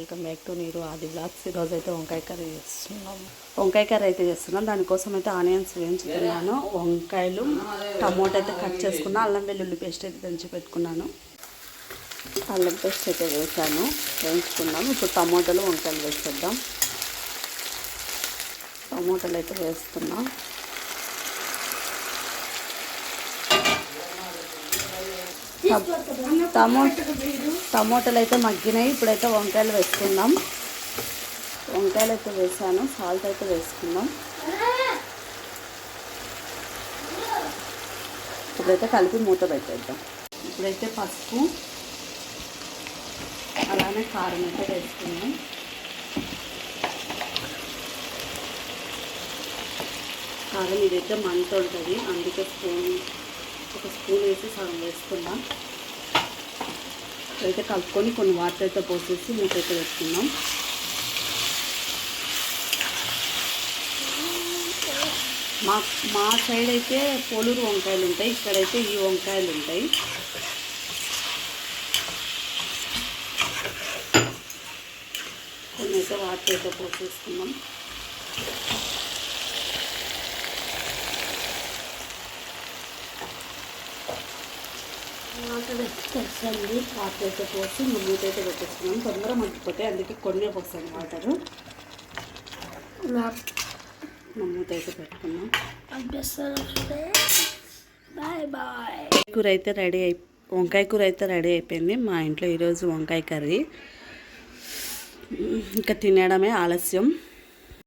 Welcome back to నీరు ఆది blogs. ఈరోజు అయితే వంకాయ కర్రీ చేస్తున్నాం. దానికోసం అయితే ఆనియన్స్ వేయించుకున్నాను, వంకాయలు, టమోటా అయితే కట్ చేసుకున్నా, అల్లం వెల్లుల్లి పేస్ట్ అయితే దంచి పెట్టుకున్నాను. అల్లం పేస్ట్ అయితే వేయించుకున్నాము. ఇప్పుడు టమోటాలు వంకాయలు వేసేద్దాం. టమోటాలు అయితే వేస్తున్నాం. టమోటాలు అయితే మగ్గినాయి. ఇప్పుడైతే వంకాయలు వేసుకుందాం. వంకాయలు అయితే వేసాను, సాల్ట్ అయితే వేసుకుందాం. ఇప్పుడైతే కలిపి మూత పెట్టేద్దాం. ఇప్పుడైతే పసుపు అలానే కారం అయితే వేసుకుందాం. కారం ఇదైతే మంట ఉంటుంది, అందుకే ఒక స్పూన్ వేసి సగం వేసుకుందాం. అయితే కలుపుకొని కొన్ని వాటర్ అయితే పోసేసి మూత అయితే వేసుకుందాం. మా సైడ్ అయితే పోలూరు వంకాయలు ఉంటాయి, ఇక్కడైతే ఈ వంకాయలు ఉంటాయి. కొన్ని అయితే వాటర్ అయితే పోసేసుకుందాం. తెచ్చండి వాటర్ అయితే పోసి మూత అయితే పెట్టేసుకున్నాం. తొందరగా మగ్గిపోతే అందుకే కొన్ని పోసాను వాటరు. మూత అయితే పెట్టుకున్నాం. వంకాయ కూర అయితే రెడీ అయిపోయింది. మా ఇంట్లో ఈరోజు వంకాయ కర్రీ. ఇంకా తినడమే ఆలస్యం.